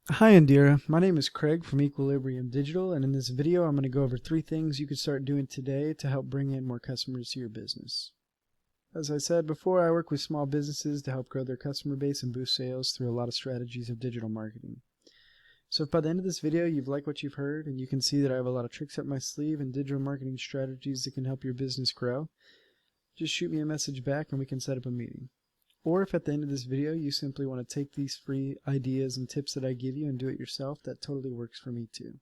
Hi Indira, my name is Craig from Equilibrium Digital, and in this video I'm going to go over 3 things you could start doing today to help bring in more customers to your business. As I said before, I work with small businesses to help grow their customer base and boost sales through a lot of strategies of digital marketing. So if by the end of this video you've liked what you've heard and you can see that I have a lot of tricks up my sleeve and digital marketing strategies that can help your business grow, just shoot me a message back and we can set up a meeting. Or if at the end of this video you simply want to take these free ideas and tips that I give you and do it yourself, that totally works for me too.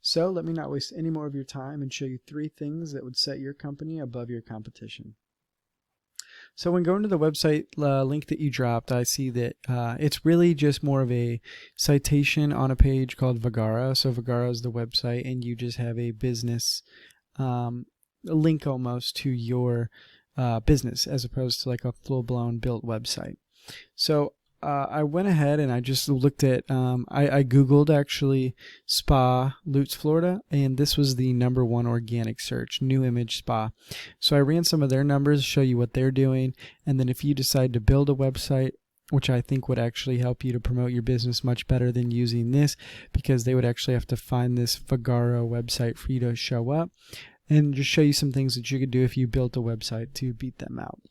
So let me not waste any more of your time and show you 3 things that would set your company above your competition. So when going to the website link that you dropped, I see that it's really just more of a citation on a page called Vagara. So Vagara is the website, and you just have a business link almost to your business as opposed to like a full-blown built website. So I went ahead and I just looked at, I Googled actually Spa-Lutz, Florida, and this was the #1 organic search, new image spa. So I ran some of their numbers to show you what they're doing, and then if you decide to build a website, which I think would actually help you to promote your business much better than using this, because they would actually have to find this Vagara website for you to show up, and just show you some things that you could do if you built a website to beat them out.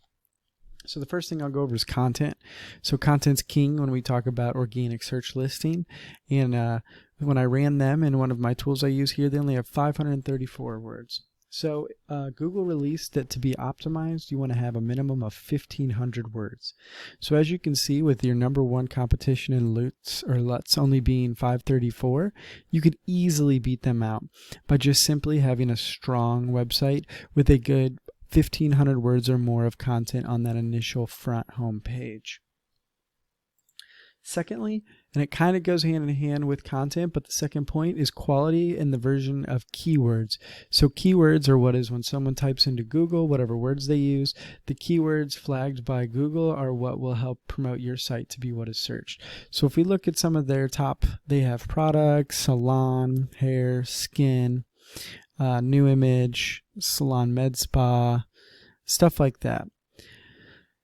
So the first thing I'll go over is content. So content's king when we talk about organic search listing. And when I ran them in one of my tools I use here, they only have 534 words. So Google released that to be optimized, you want to have a minimum of 1,500 words. So as you can see, with your #1 competition in Lutz only being 534, you could easily beat them out by just simply having a strong website with a good 1,500 words or more of content on that initial front home page. Secondly, and it kind of goes hand in hand with content, but the second point is quality in the version of keywords. So keywords are what is when someone types into Google, whatever words they use, the keywords flagged by Google are what will help promote your site to be what is searched. So if we look at some of their top, they have products, salon, hair, skin, new image, salon med spa, stuff like that.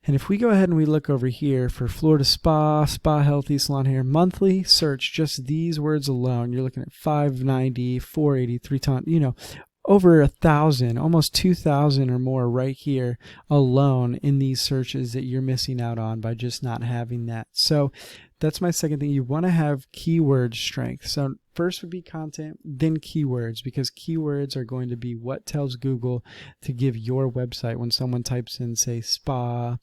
And if we go ahead and we look over here for Florida Spa, Spa Healthy, Salon Hair, monthly search, just these words alone, you're looking at 590, 480, 3 times, over 1,000, almost 2,000 or more right here alone in these searches that you're missing out on by just not having that. So that's my second thing. You want to have keyword strength. So first would be content, then keywords, because keywords are going to be what tells Google to give your website when someone types in, say, spa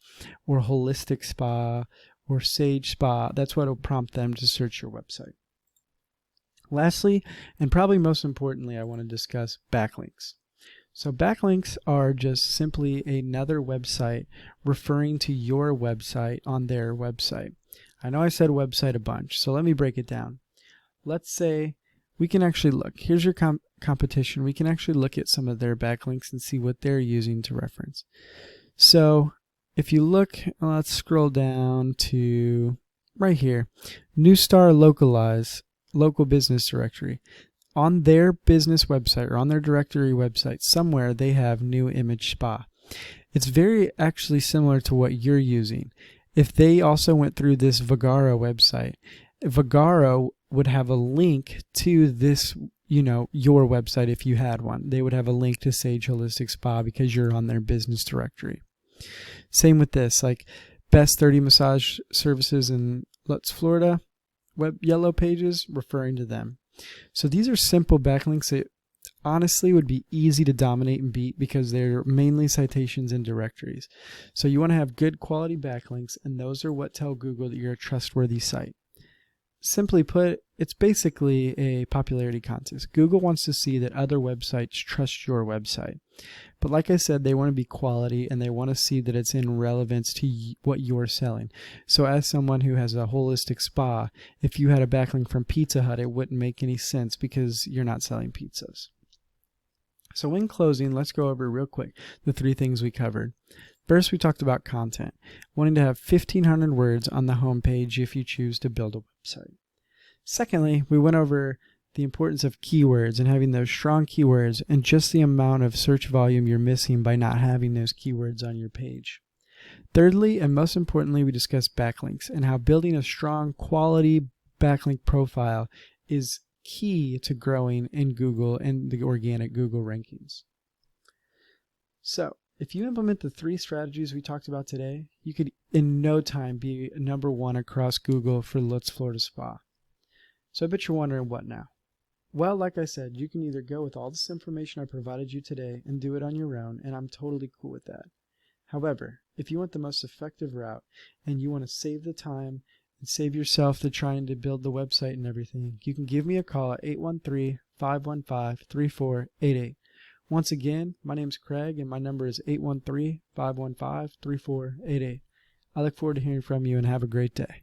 or holistic spa or sage spa. That's what will prompt them to search your website. Lastly, and probably most importantly, I want to discuss backlinks. So backlinks are just simply another website referring to your website on their website. I know I said website a bunch, so let me break it down. Let's say we can actually look. Here's your competition. We can actually look at some of their backlinks and see what they're using to reference. So if you look, let's scroll down to right here, New Star Localize. Local business directory. On their business website or on their directory website somewhere they have new image spa. It's very actually similar to what you're using. If they also went through this Vagara website, Vagara would have a link to this, your website if you had one. They would have a link to Sage Holistic Spa because you're on their business directory. Same with this, like best 30 massage services in Lutz, Florida. Yellow pages referring to them. So these are simple backlinks that honestly would be easy to dominate and beat because they're mainly citations and directories. So you want to have good quality backlinks, and those are what tell Google that you're a trustworthy site. Simply put, it's basically a popularity contest. Google wants to see that other websites trust your website. But like I said, they want to be quality, and they want to see that it's in relevance to what you're selling. So as someone who has a holistic spa, if you had a backlink from Pizza Hut, it wouldn't make any sense because you're not selling pizzas. So in closing, let's go over real quick the 3 things we covered. First, we talked about content, wanting to have 1,500 words on the home page if you choose to build a website. Secondly, we went over the importance of keywords and having those strong keywords and just the amount of search volume you're missing by not having those keywords on your page. Thirdly, and most importantly, we discussed backlinks and how building a strong quality backlink profile is key to growing in Google and the organic Google rankings. So if you implement the 3 strategies we talked about today, you could in no time be #1 across Google for Lutz Florida Spa. So I bet you're wondering, what now? Well, like I said, you can either go with all this information I provided you today and do it on your own, and I'm totally cool with that. However, if you want the most effective route and you want to save the time and save yourself the trying to build the website and everything, you can give me a call at 813-515-3488. Once again, my name's Craig and my number is 813-515-3488. I look forward to hearing from you and have a great day.